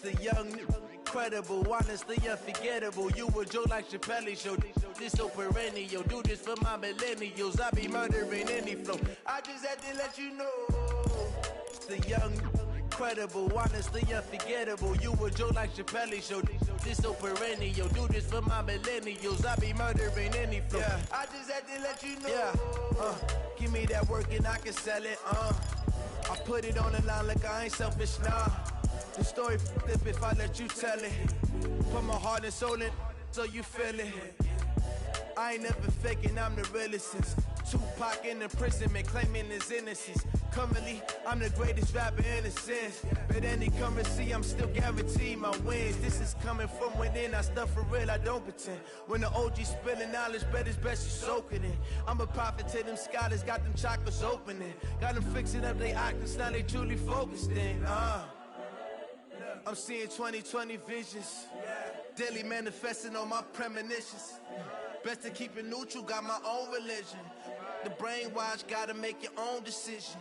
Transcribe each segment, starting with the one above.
The young, incredible, honestly unforgettable. You a joke like Chappelle Show. This so perennial. Do this for my millennials. I be murdering any flow. I just had to let you know. The young, incredible, honestly unforgettable. You a joke like Chappelle Show. This so perennial. Do this for my millennials. I be murdering any flow. Yeah. I just had to let you know. Yeah. Give me that work and I can sell it. I put it on the line like I ain't selfish, nah. The story flip if I let you tell it. Put my heart and soul in so you feel it. I ain't never faking, I'm the realest since Tupac in imprisonment, claiming his innocence. Currently, I'm the greatest rapper in a sense. But any currency, I'm still guaranteed my wins. This is coming from within, I stuff for real, I don't pretend. When the OG spilling knowledge, bet it's best you soak it in. I'm a prophet to them scholars, got them chakras opening. Got them fixing up their octaves, now they truly focused in. I'm seeing 2020 visions. Daily manifesting on my premonitions. Best to keep it neutral, got my own religion. The brainwash, gotta make your own decision.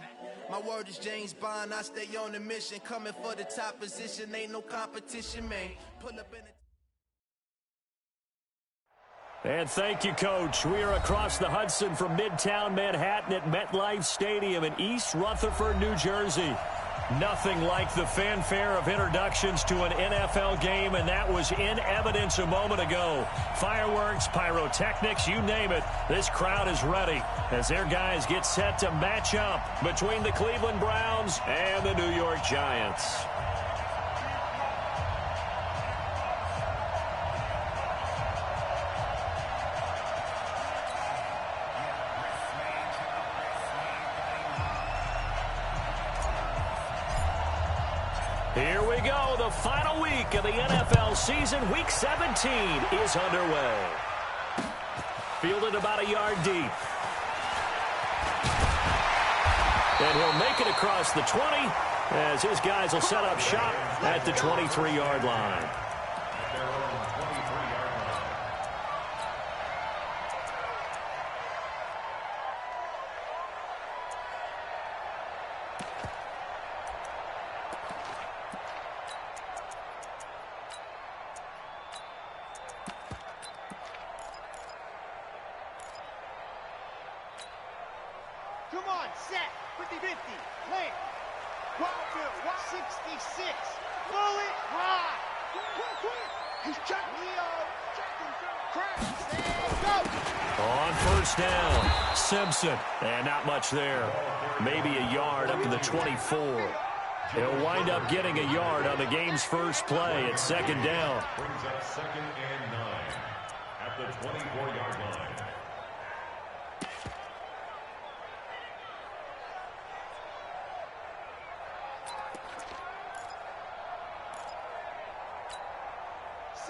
My word is James Bond, I stay on a mission. Coming for the top position, ain't no competition, man. Pull up in the... And thank you, Coach. We are across the Hudson from Midtown Manhattan at MetLife Stadium in East Rutherford, New Jersey. Nothing like the fanfare of introductions to an NFL game, and that was in evidence a moment ago. Fireworks, pyrotechnics, you name it. This crowd is ready as their guys get set to match up between the Cleveland Browns and the New York Giants. Here we go. The final week of the NFL season. Week 17 is underway. Fielded about a yard deep. And he'll make it across the 20 as his guys will set up shop at the 23-yard line. Come on, set, 50-50, play. 66, blow it high. He's checked. Leo, crash, go. On first down, Simpson. And not much there. Maybe a yard up to the 24. He'll wind up getting a yard on the game's first play at second down. Brings up 2nd and 9 at the 24-yard line.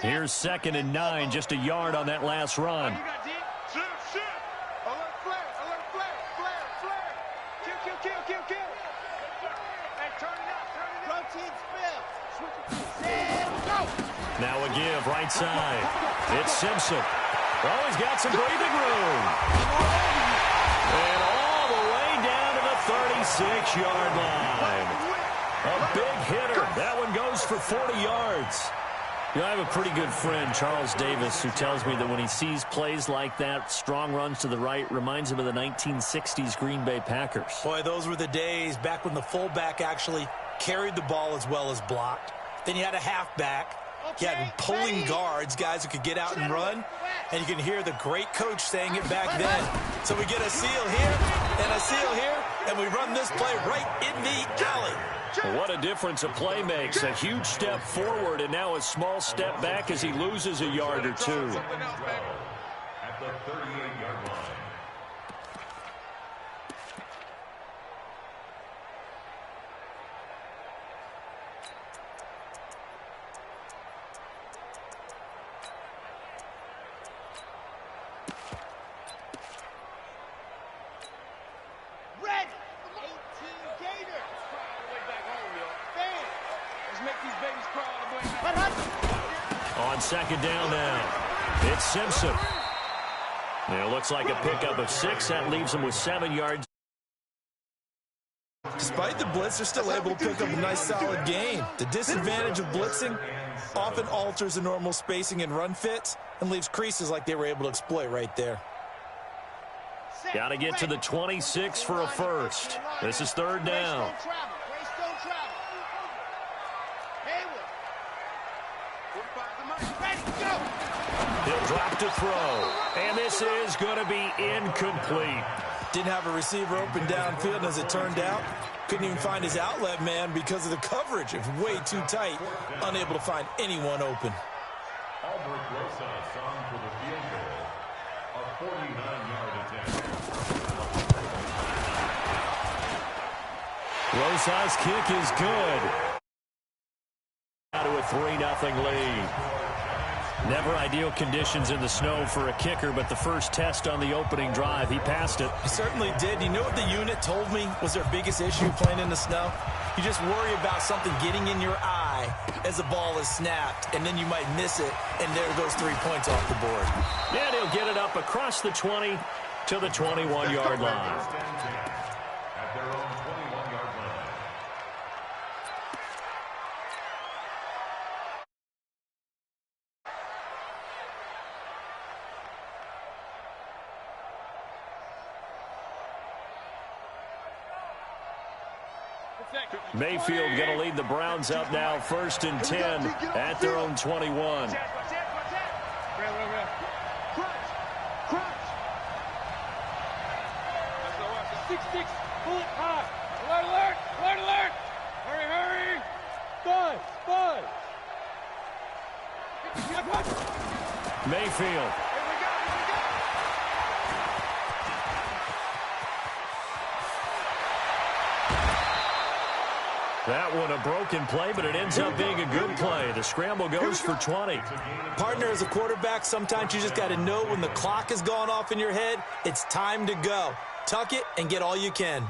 Here's 2nd and 9, just a yard on that last run. Alert flare, kill. Hey, turn it up. Protein spill. Go. Now a give, right side. It's Simpson. Oh, he's got some breathing room. And all the way down to the 36-yard line. A big hitter. That one goes for 40 yards. You know, I have a pretty good friend, Charles Davis, who tells me that when he sees plays like that, strong runs to the right, reminds him of the 1960s Green Bay Packers. Boy, those were the days back when the fullback actually carried the ball as well as blocked. Then you had a halfback. You had pulling guards, guys who could get out and run. And you can hear the great coach saying it back then. So we get a seal here and a seal here, and we run this play right in the alley. What a difference a play makes. A huge step forward and now a small step back as he loses a yard or two. At the 38-yard line. Red, 18 Gator. Make these babies cry all the way. On second down now, it's Simpson. It looks like a pickup of 6. That leaves him with 7 yards. Despite the blitz, they're still able to pick up a nice solid gain. The disadvantage of blitzing often alters the normal spacing and run fits and leaves creases like they were able to exploit right there. Got to get to the 26 for a first. This is third down. He'll drop to throw. And this is going to be incomplete. Didn't have a receiver open downfield, and as it turned out, couldn't even find his outlet man because of the coverage. It was way too tight, unable to find anyone open. Albert Rosas on for the field goal, a 49-yard attempt. Rosas' kick is good. Out to a 3-0 lead. Never ideal conditions in the snow for a kicker, but the first test on the opening drive, he passed it. He certainly did. You know what the unit told me was their biggest issue playing in the snow? You just worry about something getting in your eye as the ball is snapped, and then you might miss it, and there goes 3 points off the board. And he'll get it up across the 20 to the 21-yard line. At their own 21-yard line. Mayfield going to lead the Browns up now, 1st and 10 at their own 21. Six, pull it high. Alert, alert, alert, alert. Hurry, hurry. Spud. Mayfield. That one a broken play, but it ends up being a good play. The scramble goes for 20. Partner, as a quarterback, sometimes you just got to know when the clock has gone off in your head, it's time to go. Tuck it and get all you can.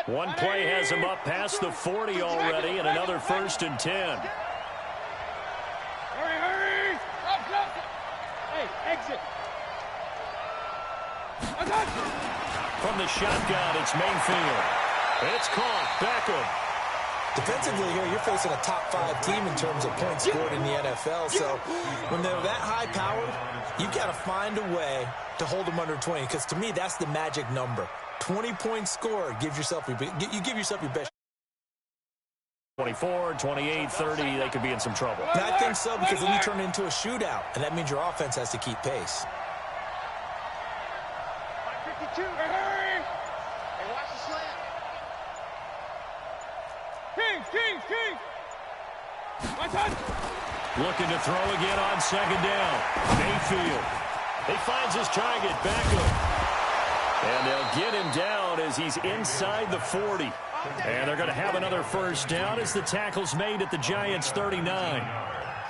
One play has him up past the 40 already, and another 1st and 10. Hurry, hurry. Up. Hey, exit. From the shotgun, it's Mayfield. It's caught. Beckham. Defensively here, you're facing a top 5 team in terms of points scored in the NFL. So when they're that high-powered, you've got to find a way to hold them under 20. Because to me, that's the magic number. 20 points scored. You give yourself your best. 24, 28, 30, they could be in some trouble. And I think so, because then you turn it into a shootout, and that means your offense has to keep pace. 52, hurry! Hey, watch the slant. King! My touch! Looking to throw again on 2nd down. Mayfield. He finds his target, Beckham. And they'll get him down as he's inside the 40. And they're going to have another 1st down as the tackle's made at the Giants' 39.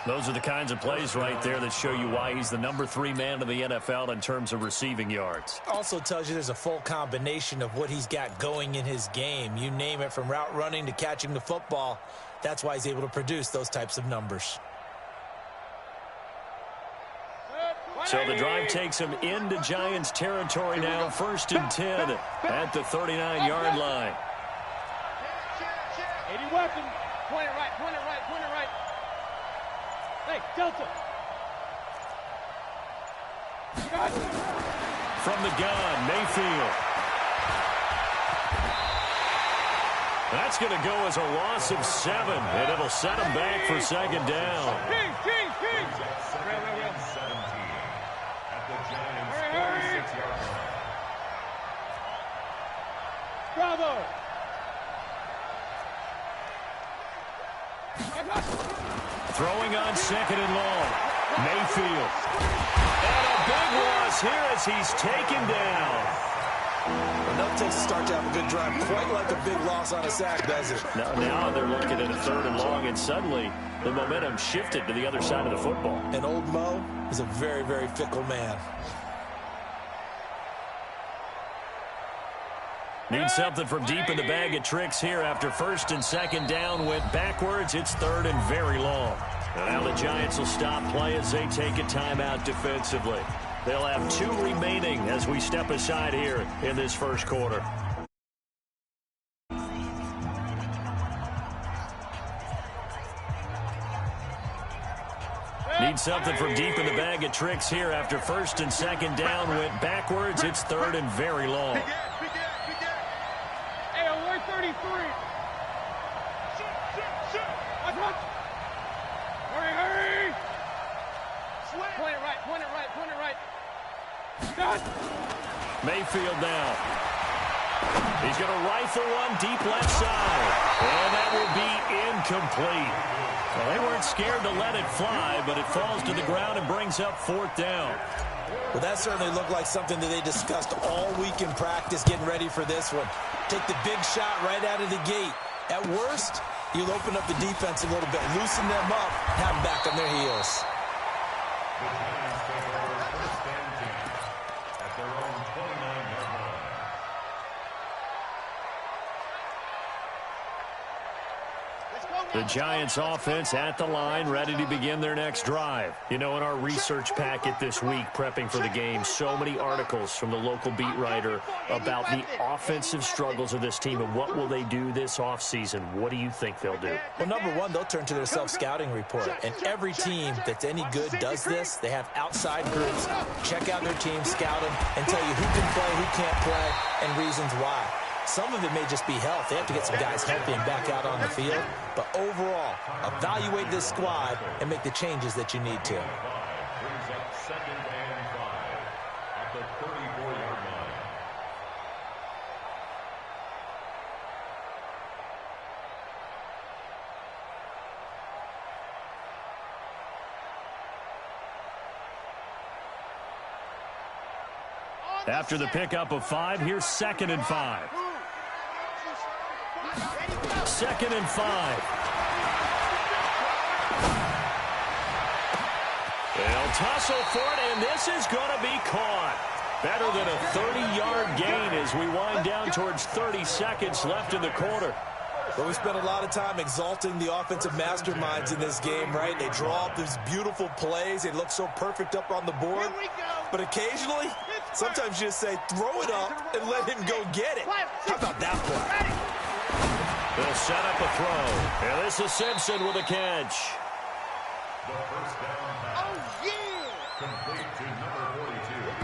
Those are the kinds of plays right there that show you why he's the number 3 man in the NFL in terms of receiving yards. Also tells you there's a full combination of what he's got going in his game. You name it, from route running to catching the football. That's why he's able to produce those types of numbers. So the drive takes him into Giants territory now, 1st and 10 at the 39-yard line. 80 weapon. Point it right. Hey, Delta. From the gun, Mayfield. That's going to go as a loss of 7, and it'll set him back for 2nd down. King. Bravo. Throwing on 2nd and long. Mayfield. And a big loss here as he's taken down. Enough takes to start to have a good drive. Quite like a big loss on a sack, does it? Now they're looking at a 3rd and long, and suddenly the momentum shifted to the other side of the football. And old Mo is a very, very fickle man. Need something from deep in the bag of tricks here after 1st and 2nd down went backwards. It's 3rd and very long. And now the Giants will stop play as they take a timeout defensively. They'll have 2 remaining as we step aside here in this first quarter. Need something from deep in the bag of tricks here after first and second down went backwards. It's third and very long. Hey, alert 33. Watch. Hurry. Point it right. Done. Mayfield now. He's going to rifle one deep left side. And that will be incomplete. Well, they weren't scared to let it fly, but it falls to the ground and brings up 4th down. Well, that certainly looked like something that they discussed all week in practice getting ready for this one. Take the big shot right out of the gate. At worst, you'll open up the defense a little bit, loosen them up, have them back on their heels. The Giants take over first and 10 at their own 29-yard line. The Giants offense at the line, ready to begin their next drive. You know, in our research packet this week, prepping for the game, so many articles from the local beat writer about the offensive struggles of this team and what will they do this offseason. What do you think they'll do? Well, number one, they'll turn to their self-scouting report. And every team that's any good does this. They have outside groups. Check out their team, scout them, and tell you who can play, who can't play, and reasons why. Some of it may just be health. They have to get some guys healthy and back out on the field. But overall, evaluate this squad and make the changes that you need to. Brings up 2nd and 5 at the 34-yard line. After the pickup of 5, here's 2nd and 5. 2nd and 5. They'll tussle for it, and this is going to be caught. Better than a 30-yard gain as we wind down towards 30 seconds left in the quarter. But we spent a lot of time exalting the offensive masterminds in this game, right? They draw up these beautiful plays. They look so perfect up on the board. But occasionally, sometimes you just say, throw it up and let him go get it. How about that play? They'll set up a throw. And this is Simpson with a catch. The first down pass. Complete to number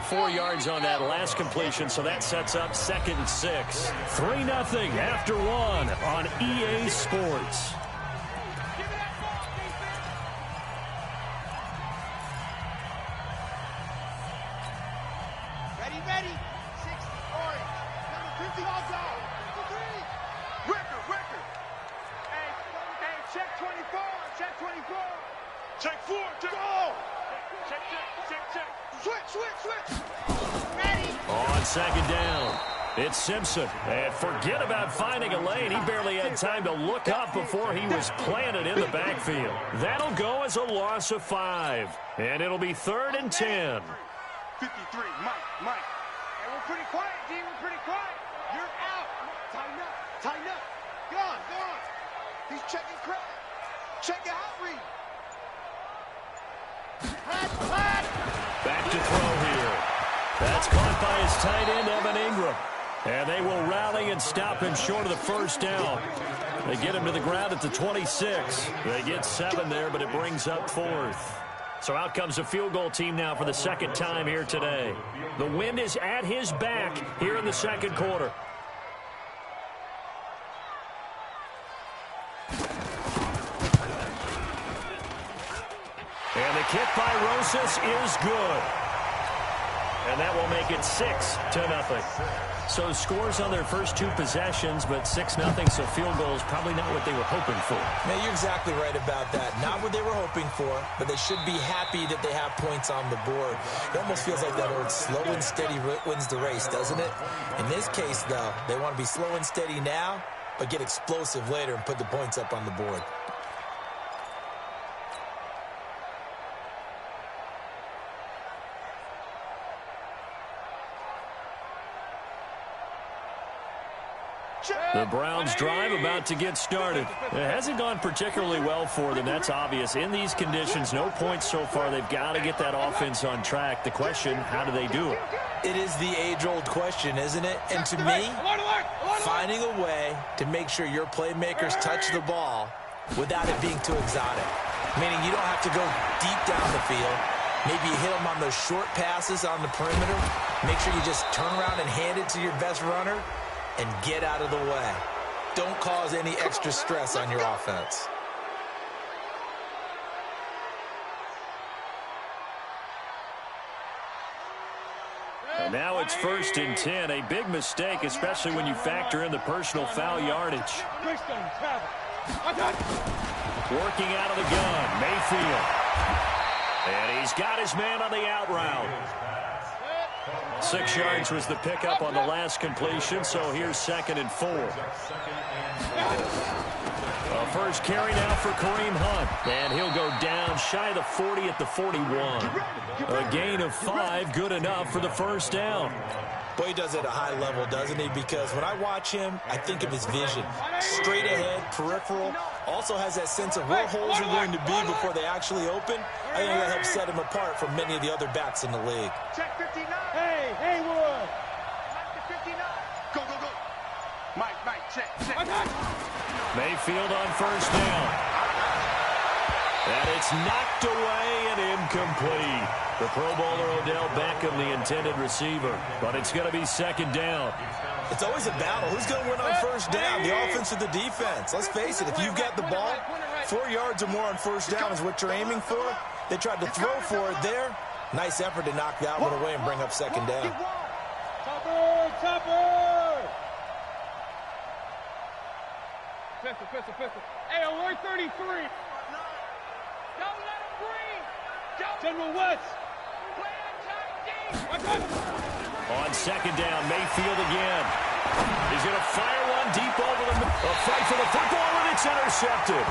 42. 4 yards on that last completion, so that sets up 2nd and 6. 3-0 after 1 on EA Sports. Ready. 6, orange. Number 50, all down. Record. Hey, check 24. Check 4. Go. Check. Switch. Ready. On 2nd down, it's Simpson. And forget about finding a lane. He barely had time to look up before he was planted in the backfield. That'll go as a loss of 5. And it'll be 3rd and 10. 53, Mike. Hey, we're pretty quiet, D. We're pretty quiet. You're out. Tighten up. Gone. He's checking credit. Check out read. Flat. Back to throw here. That's caught by his tight end, Evan Ingram. And they will rally and stop him short of the first down. They get him to the ground at the 26. They get 7 there, but it brings up 4th. So out comes the field goal team now for the 2nd time here today. The wind is at his back here in the 2nd quarter. And the kick by Rosas is good. And that will make it 6-0. So scores on their first 2 possessions, but 6-0, so field goal is probably not what they were hoping for. Now, you're exactly right about that. Not what they were hoping for, but they should be happy that they have points on the board. It almost feels like that old slow and steady wins the race, doesn't it? In this case, though, they want to be slow and steady now, but get explosive later and put the points up on the board. The Browns' drive about to get started. It hasn't gone particularly well for them. That's obvious. In these conditions, no points so far. They've got to get that offense on track. The question, how do they do it? It is the age-old question, isn't it? And to me, finding a way to make sure your playmakers touch the ball without it being too exotic. Meaning you don't have to go deep down the field. Maybe you hit them on those short passes on the perimeter. Make sure you just turn around and hand it to your best runner and get out of the way. Don't cause any extra stress on your offense. And now it's 1st and 10. A big mistake, especially when you factor in the personal foul yardage. Working out of the gun, Mayfield. And he's got his man on the out route. 6 yards was the pickup on the last completion, so here's 2nd and 4. First carry now for Kareem Hunt. And he'll go down shy of the 40 at the 41. A gain of 5, good enough for the first down. Boy, he does it at a high level, doesn't he? Because when I watch him, I think of his vision. Straight ahead, peripheral. Also has that sense of where holes are going to be before they actually open. I think that helps set him apart from many of the other backs in the league. Check 59. Hey, Haywood. Check 59. Go, go, go. Mike, check. Mayfield on first down. And it's knocked away and incomplete. The Pro Bowler Odell Beckham, the intended receiver. But it's going to be 2nd down. It's always a battle. Who's going to win on first down, the offense or the defense? Let's face it, if you've got the ball, 4 yards or more on first down is what you're aiming for. They tried to throw for it there. Nice effort to knock that one away and bring up 2nd down. Topper! Pistol. Hey, alert 33. Don't let him breathe. General West. On 2nd down, Mayfield again. He's going to fire one deep over the a fight for the football, and it's intercepted.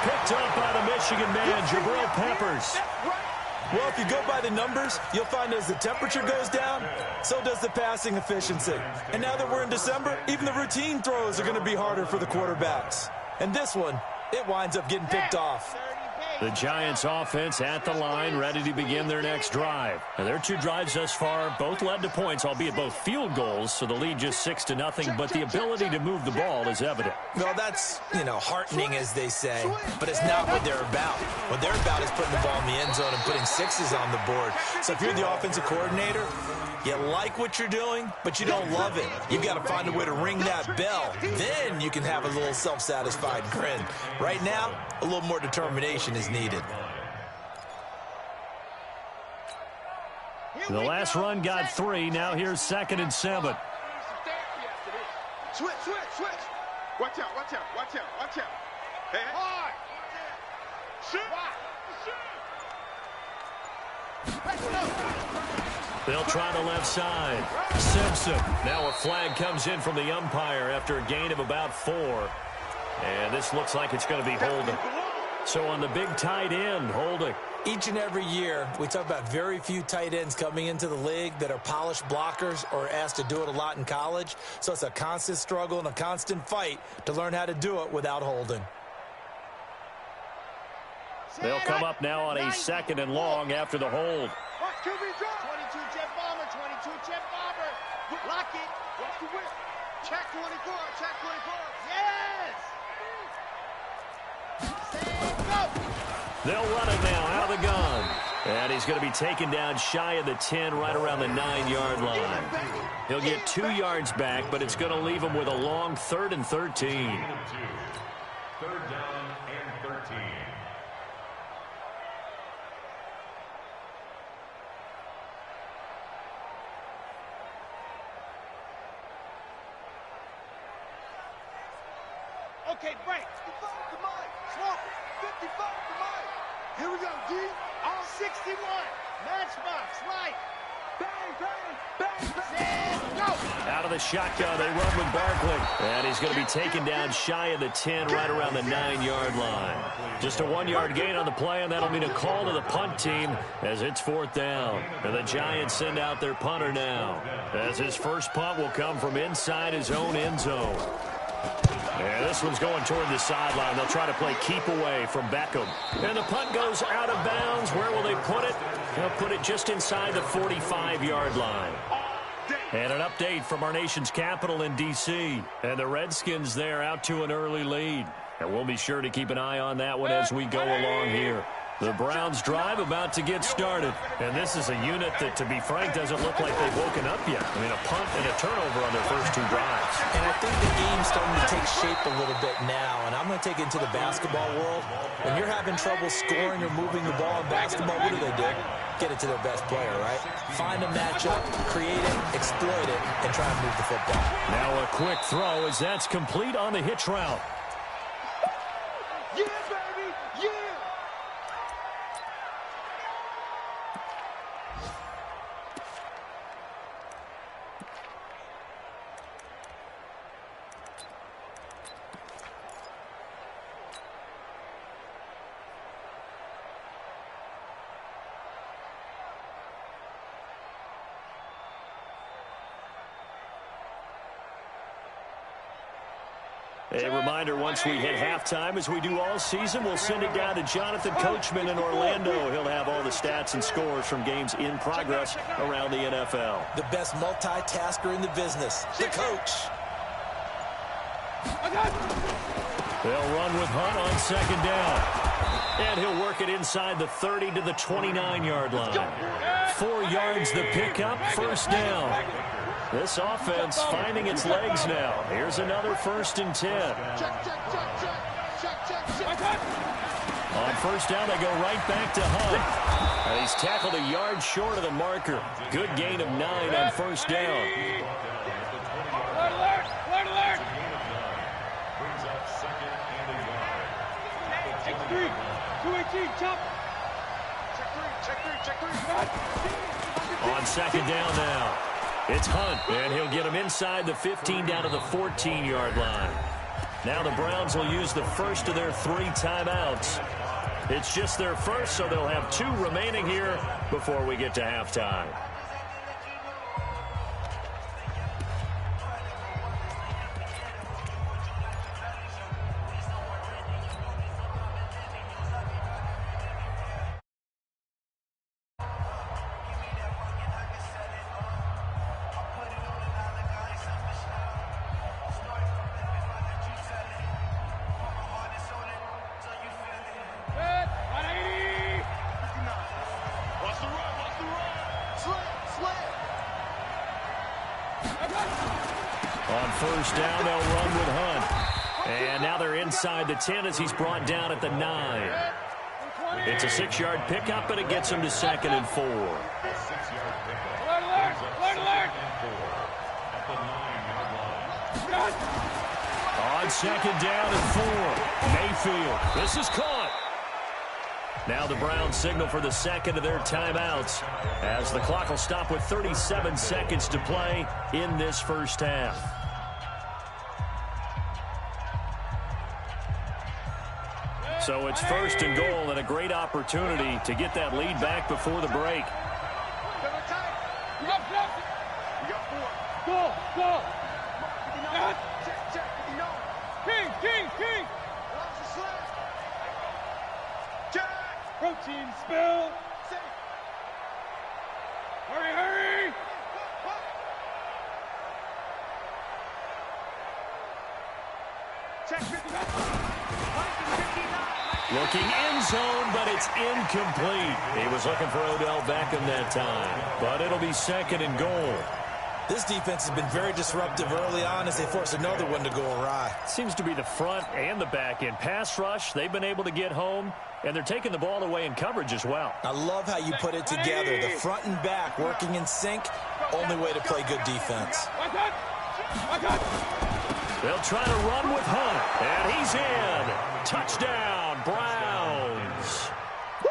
Picked up by the Michigan man, Jabril Peppers. Well, if you go by the numbers, you'll find as the temperature goes down, so does the passing efficiency. And now that we're in December, even the routine throws are going to be harder for the quarterbacks. And this one, it winds up getting picked off. The Giants offense at the line, ready to begin their next drive. Now, their 2 drives thus far both led to points, albeit both field goals, so the lead just 6-0, but the ability to move the ball is evident. Well, that's, heartening, as they say, but it's not what they're about. What they're about is putting the ball in the end zone and putting 6s on the board. So if you're the offensive coordinator, you like what you're doing, but you don't love it. You've got to find a way to ring that bell. Then you can have a little self-satisfied grin. Right now, a little more determination is needed. The last run got 3. Now here's 2nd and 7. Switch. Watch out. Hey. Hard. Shoot. They'll try the left side. Simpson. Now a flag comes in from the umpire after a gain of about 4. And this looks like it's going to be holding. So on the big tight end, holding. Each and every year, we talk about very few tight ends coming into the league that are polished blockers or asked to do it a lot in college. So it's a constant struggle and a constant fight to learn how to do it without holding. They'll come up now on a 2nd and long after the hold. 22 jet bomber. Lock it. Watch the whip. Check 24. Yes! They'll run it now out of the gun. And he's going to be taken down shy of the 10, right around the 9-yard line. He'll get 2 yards back, but it's going to leave him with a long 3rd and 13. 3rd down and 13. Okay, break. 55 to Mike. Smoke. 55 to Mike. Here we go, D. All 61. Matchbox. Right. Bang. Go. Out of the shotgun, they run with Barkley. And he's going to be taken down shy of the 10, right around the 9-yard line. Just a 1-yard gain on the play, and that'll mean a call to the punt team as it's 4th down. And the Giants send out their punter now, as his first punt will come from inside his own end zone. And this one's going toward the sideline. They'll try to play keep away from Beckham. And the punt goes out of bounds. Where will they put it? They'll put it just inside the 45-yard line. And an update from our nation's capital in D.C. And the Redskins there out to an early lead. And we'll be sure to keep an eye on that one as we go along here. The Browns drive about to get started. And this is a unit that, to be frank, doesn't look like they've woken up yet. I mean, a punt and a turnover on their first two drives. And I think the game's starting to take shape a little bit now. And I'm going to take it into the basketball world. When you're having trouble scoring or moving the ball in basketball, what do? Get it to their best player, right? Find a matchup, create it, exploit it, and try and move the football. Now a quick throw as that's complete on the hitch route. Yeah, baby! Yeah! A reminder, once we hit halftime, as we do all season, we'll send it down to Jonathan Coachman in Orlando. He'll have all the stats and scores from games in progress around the NFL. The best multitasker in the business, the coach. They'll run with Hunt on second down. And he'll work it inside the 30 to the 29-yard line. 4 yards the pickup, first down. This offense finding its legs now. Here's another 1st and 10. On first down, they go right back to Hunt. And he's tackled a yard short of the marker. Good gain of 9 on first down. On second down now. It's Hunt, and he'll get him inside the 15 down to the 14-yard line. Now the Browns will use the first of their 3 timeouts. It's just their first, so they'll have 2 remaining here before we get to halftime. On first down, they'll run with Hunt. And now they're inside the 10 as he's brought down at the 9. It's a 6-yard pickup, but it gets him to 2nd and 4. On second down and 4. Mayfield. This is caught. Now the Browns signal for the second of their timeouts as the clock will stop with 37 seconds to play in this first half. So it's 1st and goal and a great opportunity to get that lead back before the break. King! Protein spill! Hurry! Looking end zone, but it's incomplete. He was looking for Odell Beckham that time, but it'll be 2nd and goal. This defense has been very disruptive early on as they force another one to go awry. Seems to be the front and the back end. Pass rush, they've been able to get home, and they're taking the ball away in coverage as well. I love how you put it together. The front and back working in sync, only way to play good defense. They'll try to run with Hunt, and he's in. Touchdown, Browns.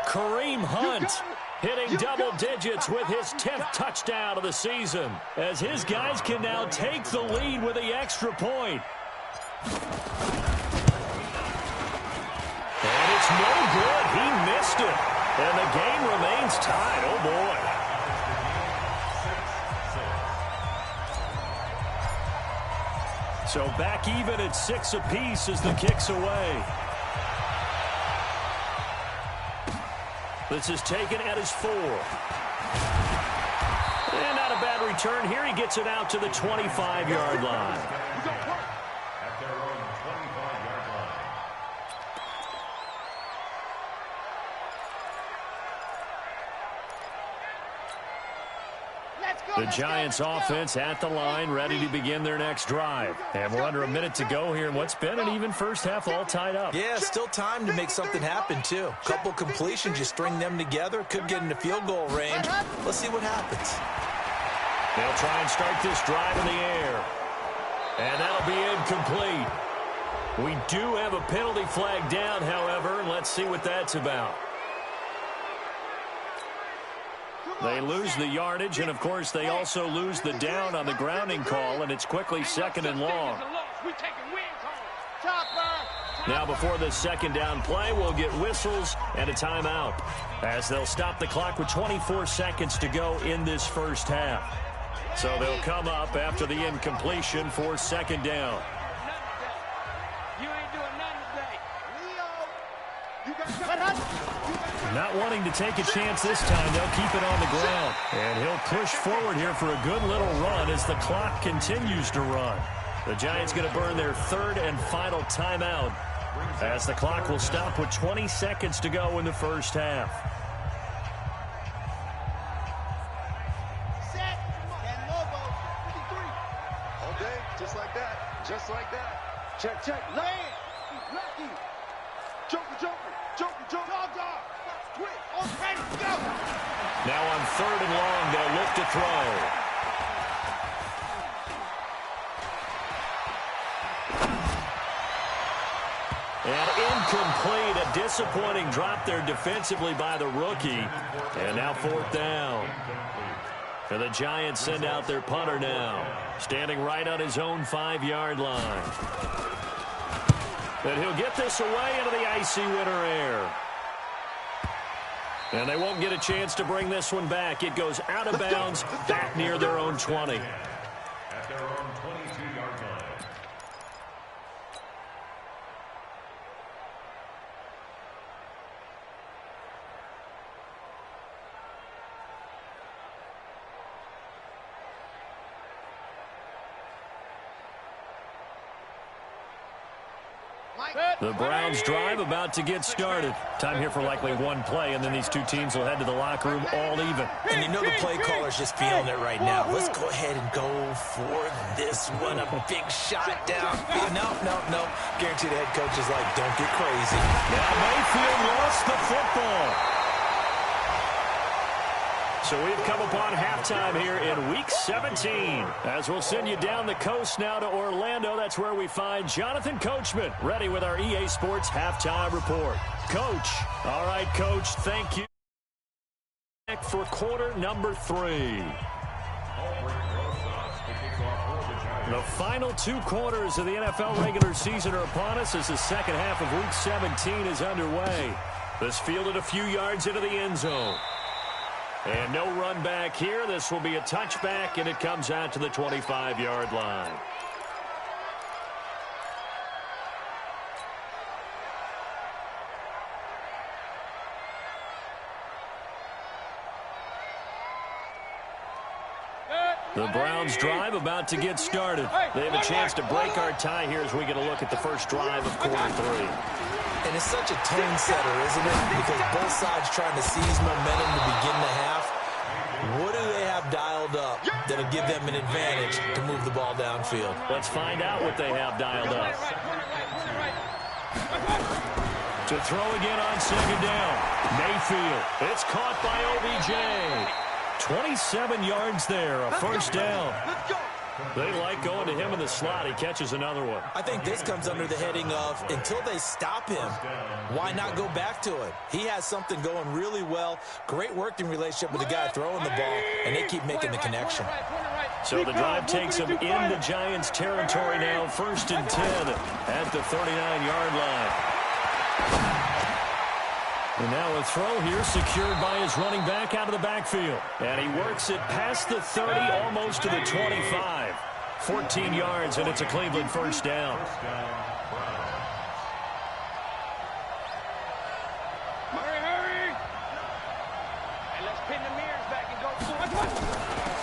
Kareem Hunt hitting double digits with his 10th touchdown of the season as his guys can now take the lead with the extra point. And it's no good. He missed it. And the game remains tied. Oh, boy. So back even at 6 apiece as the kick's away. This is taken at his 4. And not a bad return here. He gets it out to the 25-yard line. At their own 25-yard line. The Giants offense at the line, ready to begin their next drive. And we're under a minute to go here in what's been an even first half, all tied up. Yeah, still time to make something happen, too. Couple completions, you string them together, could get into field goal range. Let's see what happens. They'll try and start this drive in the air. And that'll be incomplete. We do have a penalty flag down, however, and let's see what that's about. They lose the yardage, and, of course, they also lose the down on the grounding call, and it's quickly 2nd and long. Now, before the second down play, we'll get whistles and a timeout, as they'll stop the clock with 24 seconds to go in this first half. So they'll come up after the incompletion for 2nd down. Not wanting to take a chance this time, they'll keep it on the ground. And he'll push forward here for a good little run as the clock continues to run. The Giants going to burn their 3rd and final timeout as the clock will stop with 20 seconds to go in the first half. All day, just like that. Just like that. Check, check. Land. Lucky. Joker, joker. Joker, joker. Dog, dog. Quick. On ready. Go. Now on 3rd and long, they'll look to throw. And incomplete. A disappointing drop there defensively by the rookie. And now 4th down. And the Giants send out their punter now, standing right on his own 5-yard line. And he'll get this away into the icy winter air. And they won't get a chance to bring this one back. It goes out of bounds back near their own 20. At their own 22-yard line. The Browns drive about to get started. Time here for likely one play, and then these two teams will head to the locker room all even. And you know the play caller's just feeling it right now. Let's go ahead and go for this one. A big shot down. No. Guaranteed the head coach is like, don't get crazy. Now Mayfield lost the football. So we've come upon halftime here in Week 17. As we'll send you down the coast now to Orlando. That's where we find Jonathan Coachman ready with our EA Sports Halftime Report. Coach. All right, Coach, thank you. For quarter number 3. The final 2 quarters of the NFL regular season are upon us as the second half of Week 17 is underway. This fielded a few yards into the end zone. And no run back here. This will be a touchback, and it comes out to the 25-yard line. The Browns drive about to get started. They have a chance to break our tie here as we get a look at the first drive of quarter 3. And it's such a tone setter, isn't it? Because both sides trying to seize momentum to begin the half. What do they have dialed up that'll give them an advantage to move the ball downfield? Let's find out what they have dialed up. To throw again on second down. Mayfield. It's caught by OBJ. 27 yards there, a first down. They like going to him in the slot. He catches another one. I think this comes under the heading of, until they stop him, why not go back to it? He has something going really well. Great working relationship with the guy throwing the ball, and they keep making the connection. So the drive takes him in the Giants' territory now, 1st and 10 at the 39-yard line. And now a throw here secured by his running back out of the backfield. And he works it past the 30, almost to the 25. 14 yards, and it's a Cleveland first down. Hurry! And let's pin the mirrors back and go.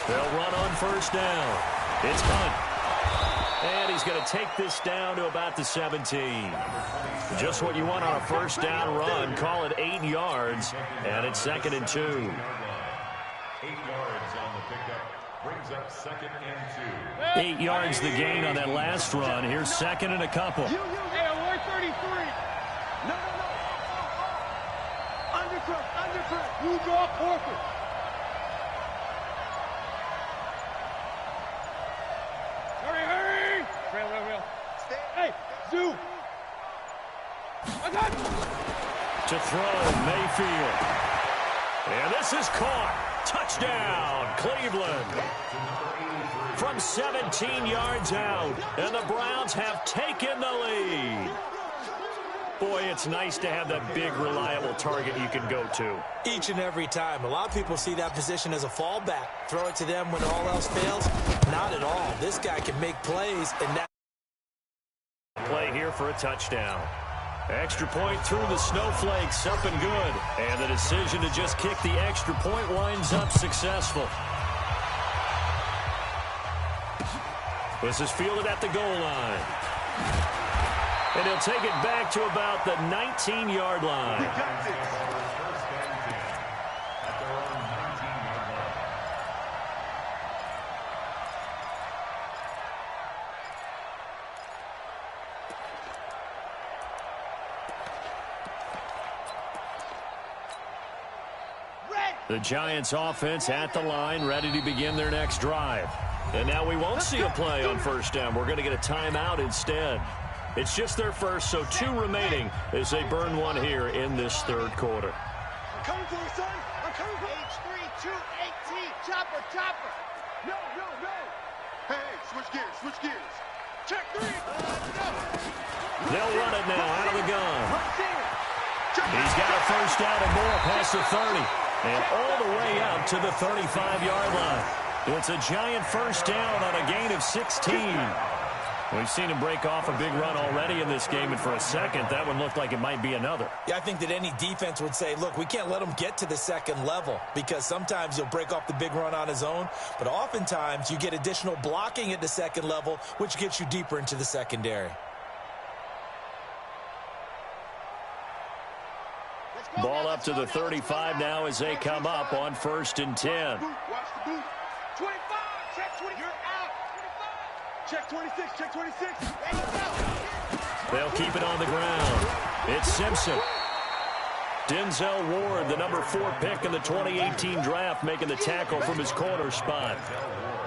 They'll run on first down. It's Hunt. And he's going to take this down to about the 17. Just what you want on a first down run. Call it 8 yards, and it's 2nd and 2. 8 yards on the pickup. Brings up 2nd and 2. 8 yards the gain on that last run. Here's 2nd and a couple. Hey, 133. No. Undercut. You draw forfeit. Hurry. Real. Hey, Zoo. To throw, Mayfield. And this is caught. Touchdown, Cleveland. From 17 yards out, and the Browns have taken the lead. Boy, it's nice to have that big, reliable target you can go to. Each and every time. A lot of people see that position as a fallback. Throw it to them when all else fails. Not at all. This guy can make plays, and that play here for a touchdown. Extra point through the snowflakes, up and good. And the decision to just kick the extra point winds up successful. This is fielded at the goal line. And he'll take it back to about the 19-yard line. The Giants offense at the line, ready to begin their next drive. And now we won't see a play on first down. We're going to get a timeout instead. It's just their first, so 2 remaining as they burn one here in this third quarter. I'm coming for you, son. I'm coming for you. H3, 218. Chopper. No. Hey, switch gears. Check 3. They'll run it now out of the gun. He's got a first down and more past the 30. And all the way out to the 35-yard line. It's a Giant first down on a gain of 16. We've seen him break off a big run already in this game, and for a second, that one looked like it might be another. Yeah, I think that any defense would say, look, we can't let him get to the second level because sometimes he'll break off the big run on his own, but oftentimes you get additional blocking at the second level, which gets you deeper into the secondary. Ball up to the 35 now as they come up on 1st and 10. Watch the boot. 25. Check 20. You're out. 25. Check 26. Check 26. They'll keep it on the ground. It's Simpson. Denzel Ward, the number 4 pick in the 2018 draft, making the tackle from his corner spot.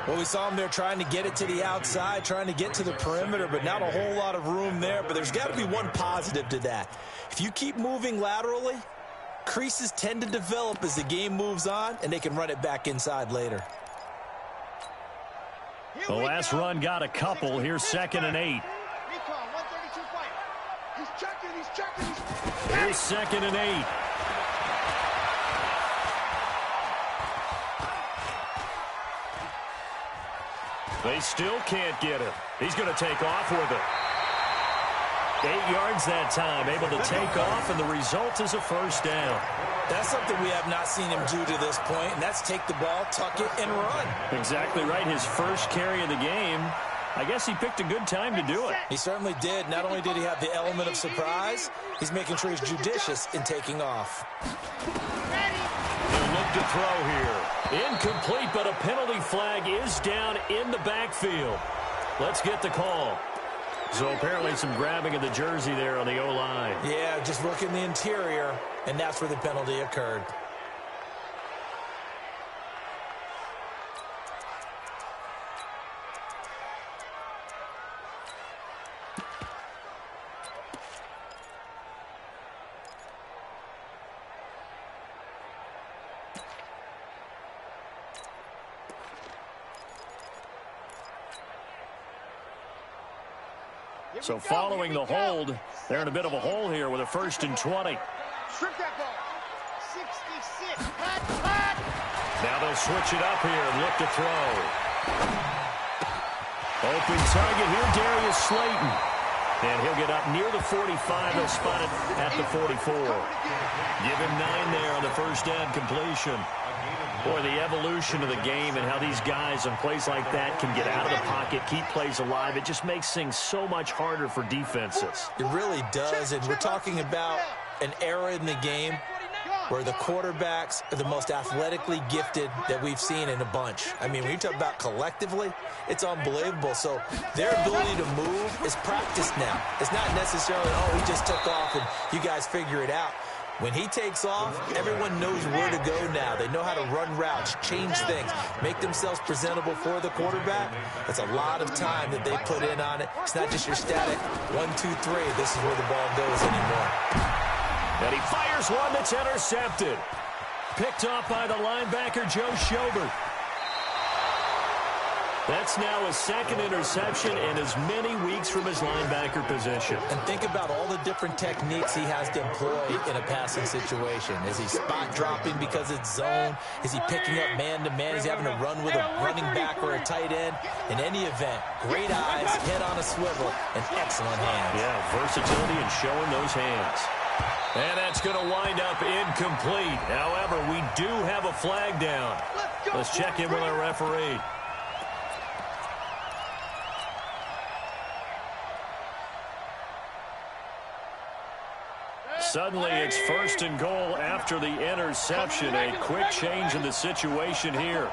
Well, we saw him there trying to get it to the outside, trying to get to the perimeter, but not a whole lot of room there. But there's got to be one positive to that. If you keep moving laterally, creases tend to develop as the game moves on, and they can run it back inside later. The last run got a couple. Here's 2nd and 8. Recon, 132 fight. He's checking. Here's 2nd and 8. They still can't get him. He's going to take off with it. 8 yards that time, able to take off, and the result is a first down. That's something we have not seen him do to this point, and that's take the ball, tuck it, and run. Exactly right. His first carry of the game. I guess he picked a good time to do it. He certainly did. Not only did he have the element of surprise, he's making sure he's judicious in taking off. He'll look to throw here. Incomplete, but a penalty flag is down in the backfield. Let's get the call. So apparently some grabbing of the jersey there on the O-line. Yeah, just look in the interior, and that's where the penalty occurred. So following the hold, they're in a bit of a hole here with a 1st and 20. Strip that ball. 66. Hot. Now they'll switch it up here and look to throw. Open target here, Darius Slayton. And he'll get up near the 45. They'll spot it at the 44. Give him 9 there on the first down completion. Boy, the evolution of the game and how these guys on plays like that can get out of the pocket, keep plays alive, it just makes things so much harder for defenses. It really does, and we're talking about an era in the game where the quarterbacks are the most athletically gifted that we've seen in a bunch. I mean, when you talk about collectively, it's unbelievable. So their ability to move is practiced now. It's not necessarily, oh, he just took off and you guys figure it out. When he takes off, everyone knows where to go now. They know how to run routes, change things, make themselves presentable for the quarterback. That's a lot of time that they put in on it. It's not just your static 1, 2, 3. This is where the ball goes anymore. And he fires one that's intercepted. Picked off by the linebacker, Joe Schobert. That's now his second interception in as many weeks from his linebacker position. And think about all the different techniques he has to employ in a passing situation. Is he spot dropping because it's zone? Is he picking up man-to-man? Is he having to run with a running back or a tight end? In any event, great eyes, head on a swivel, and excellent hands. Yeah, versatility and showing those hands. And that's going to wind up incomplete. However, we do have a flag down. Let's check in with our referee. Suddenly, it's 1st and goal after the interception. A quick change in the situation here.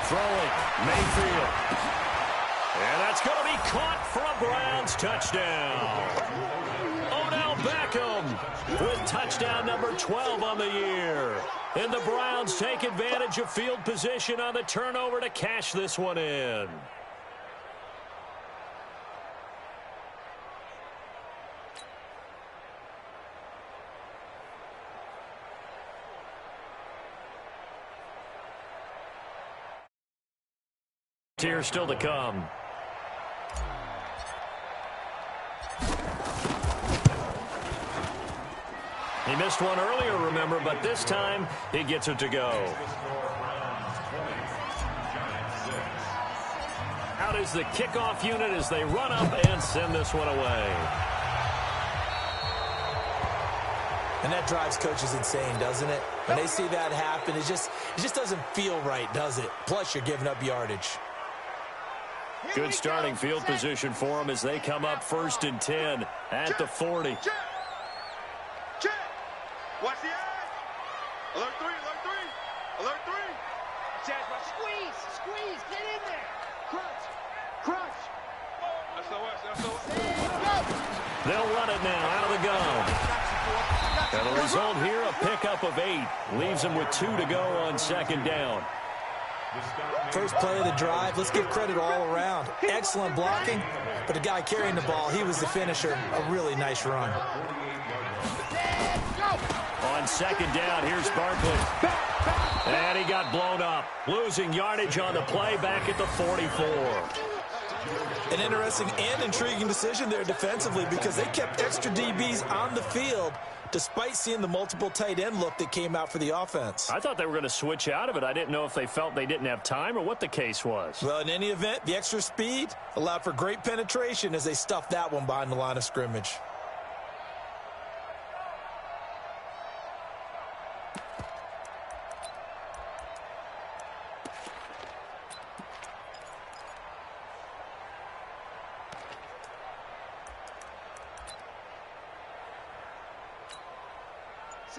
Throwing, Mayfield. And that's going to be caught for a Browns touchdown. Odell Beckham with touchdown number 12 on the year. And the Browns take advantage of field position on the turnover to cash this one in. Here still to come. He missed one earlier, remember, but this time he gets it to go. Out is the kickoff unit as they run up and send this one away. And that drives coaches insane, doesn't it? When they see that happen, it just doesn't feel right, does it? Plus, you're giving up yardage. Good starting field position for them as they come up 1st and 10 at the 40. Watch the eye. Alert 3, alert 3. Alert 3. Squeeze, get in there. Crunch. SOS. They'll run it now out of the gun. And the result here, a pickup of 8. Leaves them with 2 to go on 2nd down. First play of the drive, let's give credit all around. Excellent blocking, but the guy carrying the ball, he was the finisher. A really nice run. On 2nd down, here's Barkley. And he got blown up. Losing yardage on the play back at the 44. An interesting and intriguing decision there defensively because they kept extra DBs on the field despite seeing the multiple tight end look that came out for the offense. I thought they were going to switch out of it. I didn't know if they felt they didn't have time or what the case was. Well, in any event, the extra speed allowed for great penetration as they stuffed that one behind the line of scrimmage.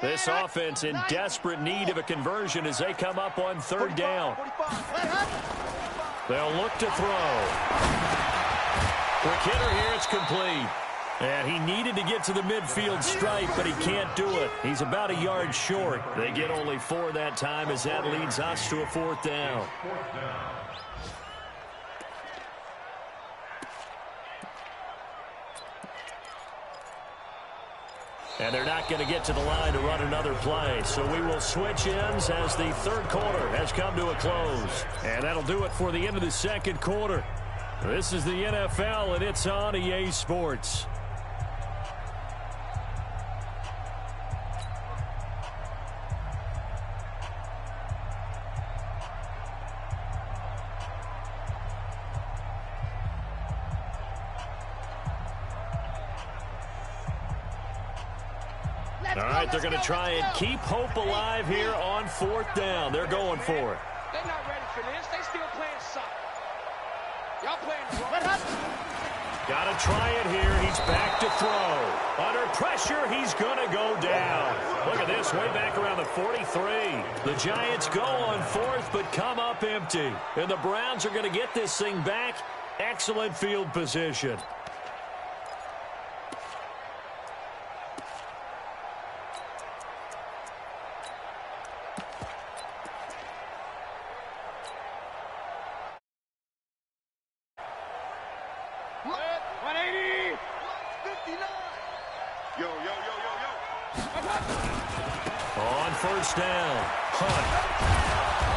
This offense in desperate need of a conversion as they come up on 3rd down. They'll look to throw. Quick hitter here, it's complete. And he needed to get to the midfield stripe, but he can't do it. He's about a yard short. They get only 4 that time as that leads us to a 4th down. And they're not going to get to the line to run another play. So we will switch ends as the 3rd quarter has come to a close. And that'll do it for the end of the 2nd quarter. This is the NFL, and it's on EA Sports. All right, they're going to try and keep hope alive here on 4th down. They're going for it. They're not ready for this. They still playing soccer. Y'all playing wrong. Got to try it here. He's back to throw. Under pressure, he's going to go down. Look at this, way back around the 43. The Giants go on 4th, but come up empty. And the Browns are going to get this thing back. Excellent field position. On 1st down, Hunt.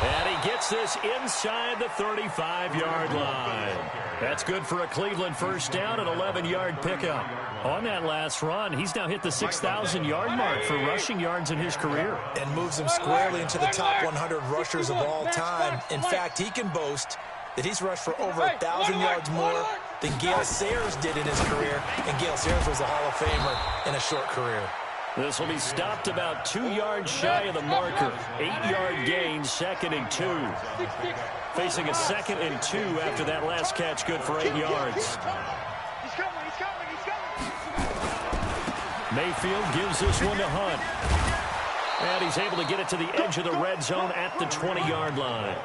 And he gets this inside the 35-yard line. That's good for a Cleveland 1st down, an 11-yard pickup. On that last run, he's now hit the 6,000-yard mark for rushing yards in his career. And moves him squarely into the top 100 rushers of all time. In fact, he can boast that he's rushed for over 1,000 yards more than Gale Sayers did in his career. And Gale Sayers was a Hall of Famer in a short career. This will be stopped about 2 yards shy of the marker. 8-yard gain, 2nd and 2. Facing a 2nd and 2 after that last catch, good for 8 yards. He's coming. Mayfield gives this one to Hunt. And he's able to get it to the edge of the red zone at the 20-yard line.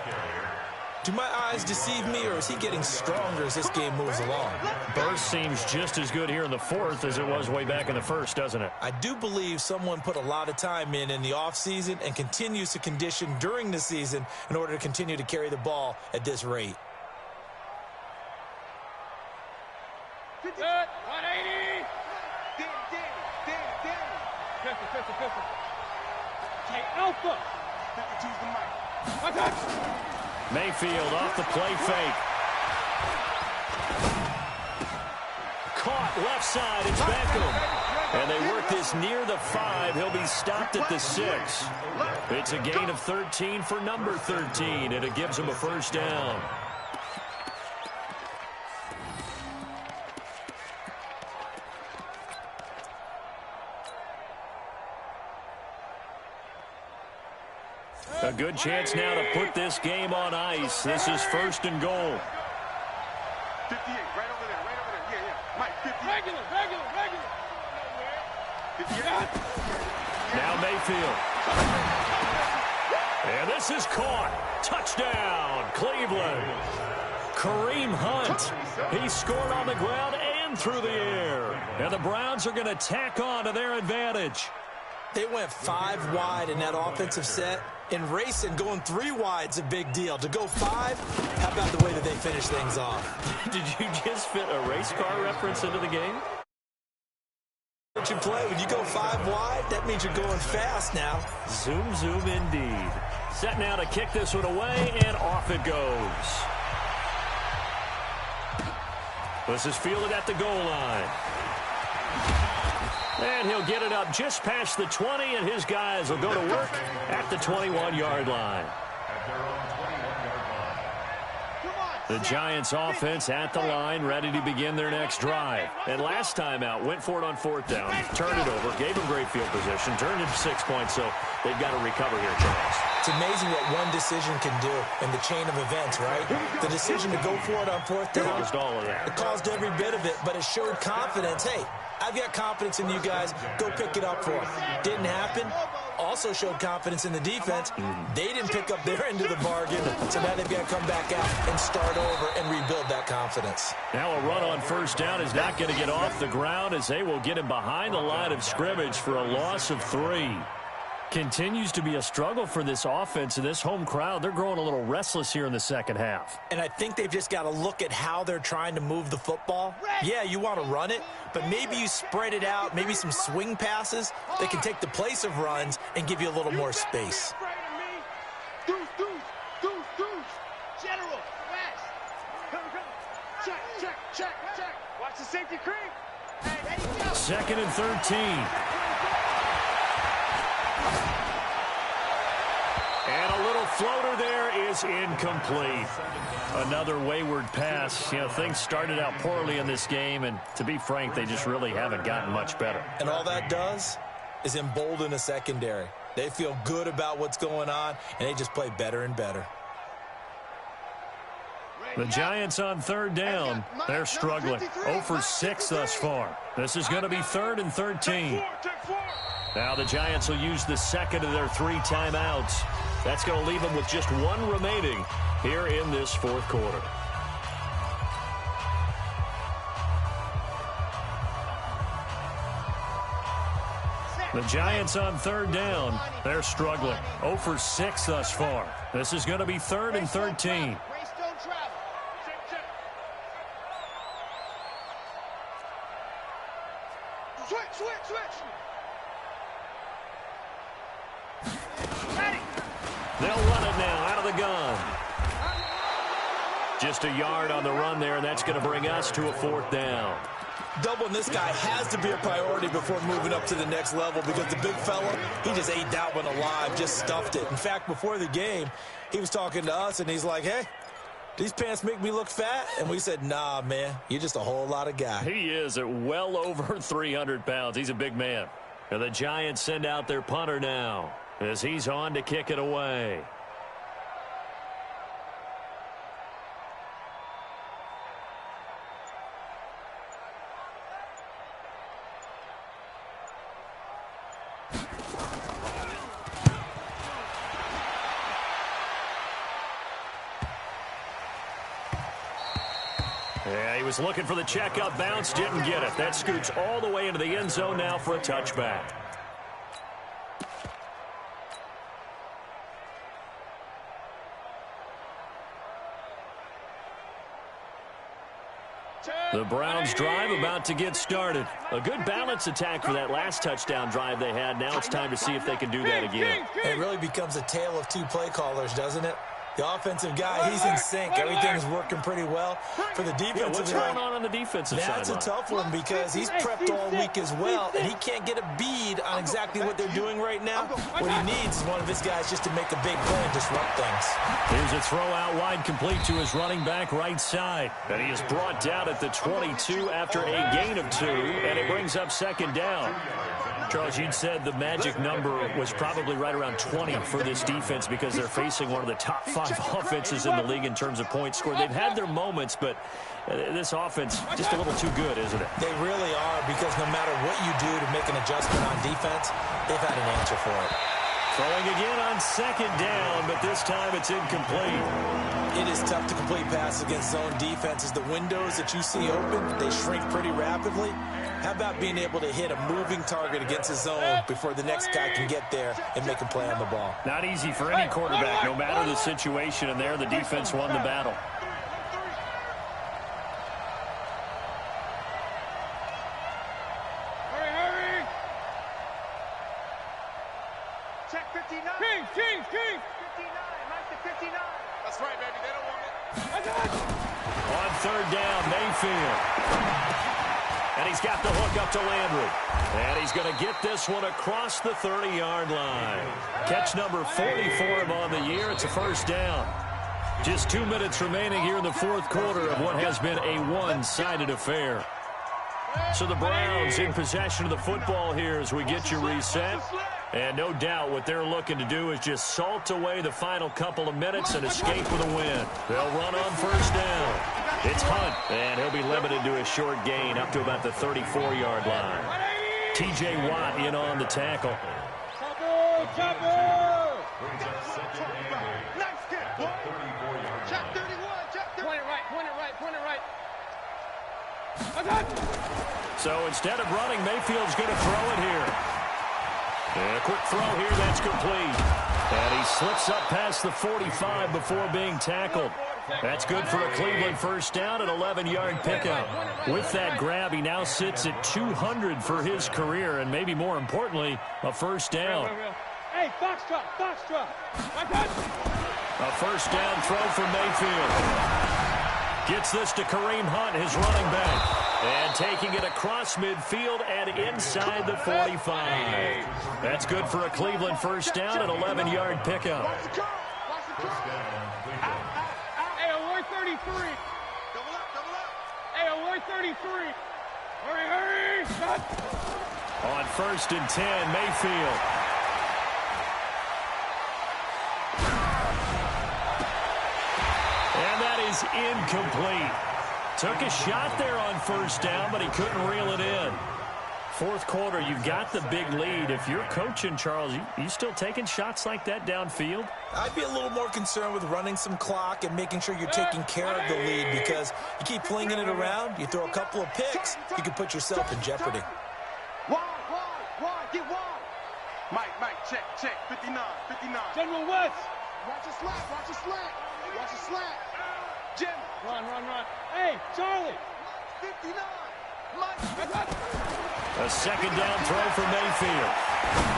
Do my eyes deceive me, or is he getting stronger as this game moves along? Burst seems just as good here in the 4th as it was way back in the 1st, doesn't it? I do believe someone put a lot of time in the offseason and continues to condition during the season in order to continue to carry the ball at this rate. Good. 180. Danny. Pistol. Take Alpha. 52's the mic. One touch. Mayfield off the play fake. Caught left side. It's Beckham. And they work this near the 5. He'll be stopped at the 6. It's a gain of 13 for number 13, and it gives him a 1st down. A good chance now to put this game on ice. This is 1st and goal. 58, right over there. Yeah. Mike, 50. Regular. 58. Now Mayfield. And this is caught. Touchdown, Cleveland. Kareem Hunt. He scored on the ground and through the air. And the Browns are going to tack on to their advantage. They went 5 wide in that offensive set. In racing, going 3 wide's a big deal. To go 5, how about the way that they finish things off? Did you just fit a race car reference into the game? What you play, when you go 5 wide, that means you're going fast now. Zoom indeed. Set now to kick this one away, and off it goes. This is fielded at the goal line. And he'll get it up just past the 20, and his guys will go to work at the 21-yard line. The Giants offense at the line, ready to begin their next drive. And last time out, went for it on 4th down, turned it over, gave them great field position, turned it to 6 points, so they've got to recover here, Charles. It's amazing what one decision can do in the chain of events, right? The decision to go for it on 4th down, Just all of that. It caused every bit of it, but it showed confidence. Hey, I've got confidence in you guys. Go pick it up for them. Didn't happen. Also showed confidence in the defense. They didn't pick up their end of the bargain, so now they've got to come back out and start over and rebuild that confidence. Now a run on 1st down is not going to get off the ground as they will get him behind the line of scrimmage for a loss of 3. Continues to be a struggle for this offense and this home crowd. They're growing a little restless here in the second half. And I think they've just got to look at how they're trying to move the football. Yeah, you want to run it, but maybe you spread it out, maybe some swing passes that can take the place of runs and give you a little more space. Deuce. General, West. Come. Check. Watch the safety creep. Hey, 2nd and 13. And a little floater there is incomplete. Another wayward pass. You know, things started out poorly in this game, and to be frank, they just really haven't gotten much better. And all that does, is embolden the secondary. They feel good about what's going on, and they just play better and better. The Giants on third down. They're struggling. 0 for 6 thus far. This is going to be 3rd and 13. Now the Giants will use the second of their 3 timeouts. That's going to leave them with just 1 remaining here in this fourth quarter. The Giants on third down. They're struggling. 0 for 6 thus far. This is going to be 3rd and 13. They'll run it now out of the gun. Just a yard on the run there, and that's going to bring us to a 4th down. Doubling this guy has to be a priority before moving up to the next level because the big fella, he just ate that one alive, just stuffed it. In fact, before the game, he was talking to us, and he's like, hey, these pants make me look fat? And we said, nah, man, you're just a whole lot of guy. He is at well over 300 pounds. He's a big man. And the Giants send out their punter now as he's on to kick it away. Yeah, he was looking for the checkup bounce, didn't get it. That scoots all the way into the end zone now for a touchback. The Browns drive about to get started. A good balance attack for that last touchdown drive they had. Now it's time to see if they can do that again. It really becomes a tale of 2 play callers, doesn't it? The offensive guy, he's in sync. Everything's working pretty well. For the defensive what's going on the defensive side? That's a tough one because he's prepped all week as well, and he can't get a bead on exactly what they're doing right now. What he needs is one of his guys just to make a big play and disrupt things. Here's a throw out wide complete to his running back right side. And he is brought down at the 22 after a gain of 2, and it brings up 2nd down. Charles, you'd said the magic number was probably right around 20 for this defense because they're facing one of the top 5 offenses in the league in terms of points scored. They've had their moments, but this offense just a little too good, isn't it? They really are because no matter what you do to make an adjustment on defense, they've had an answer for it. Throwing again on 2nd down, but this time it's incomplete. It is tough to complete passes against zone defenses. The windows that you see open, they shrink pretty rapidly. How about being able to hit a moving target against a zone before the next guy can get there and make a play on the ball? Not easy for any quarterback, no matter the situation, and there the defense won the battle. Hurry! Check 59. King! 59, Mike to 59. That's right, baby. They don't want it. On 3rd down, Mayfield. And he's got the hook up to Landry. And he's going to get this one across the 30-yard line. Catch number 40 for him on the year. It's a 1st down. Just 2 minutes remaining here in the 4th quarter of what has been a one-sided affair. So the Browns in possession of the football here as we get you reset. And no doubt what they're looking to do is just salt away the final couple of minutes and escape with a win. They'll run on 1st down. It's Hunt, and he'll be limited to a short gain up to about the 34-yard line. T.J. Watt in on the tackle. So instead of running, Mayfield's going to throw it here. And a quick throw here, that's complete. And he slips up past the 45 before being tackled. That's good for a Cleveland 1st down, an 11-yard pickup. With that grab, he now sits at 200 for his career, and maybe more importantly, a 1st down. Hey, foxtrot. A 1st down throw for Mayfield. Gets this to Kareem Hunt, his running back. And taking it across midfield and inside the 45. That's good for a Cleveland 1st down, an 11-yard pickup. Hey, alert 33. Double up. Hey, alert 33. Hurry. On 1st and 10, Mayfield. And that is incomplete. Took a shot there on 1st down, but he couldn't reel it in. 4th quarter, you've got the big lead. If you're coaching, Charles, you still taking shots like that downfield? I'd be a little more concerned with running some clock and making sure you're taking care of the lead, because you keep flinging it around, you throw a couple of picks, you can put yourself in jeopardy. Wide, get wide. Mike, check, 59. General West. Watch your slack. Jim. Run. Hey, Charlie. 59. Mike. A 2nd down throw for Mayfield.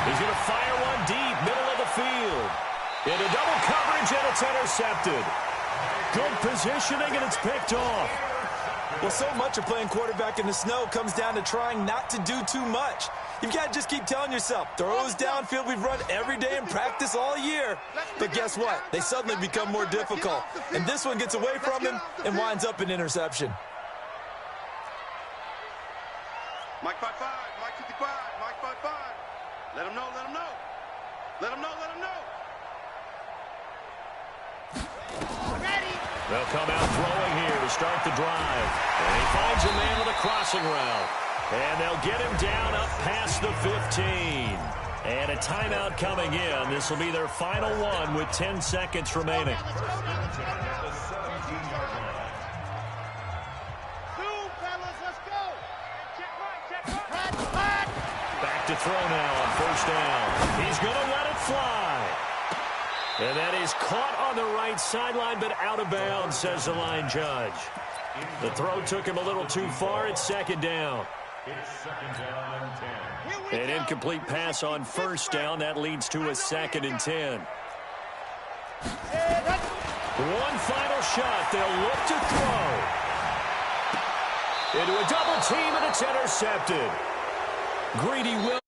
He's going to fire one deep, middle of the field. Into double coverage, and it's intercepted. Good positioning, and it's picked off. Well, so much of playing quarterback in the snow comes down to trying not to do too much. You've got to just keep telling yourself, throws downfield we've run every day in practice all year. But guess what? They suddenly become more difficult. And this one gets away from him and winds up an interception. Mike 55, Mike 55, Mike 55. Let him know. Ready. They'll come out throwing here to start the drive. And he finds a man on the crossing route. And they'll get him down up past the 15. And a timeout coming in. This will be their final one with 10 seconds remaining. Back to throw now on 1st down. He's going to let it fly. And that is caught on the right sideline, but out of bounds, says the line judge. The throw took him a little too far. It's 2nd down. It's 2nd down and 10. An incomplete pass on 1st down. That leads to a 2nd and 10. One final shot. They'll look to throw. Into a double team, and it's intercepted. Greedy will.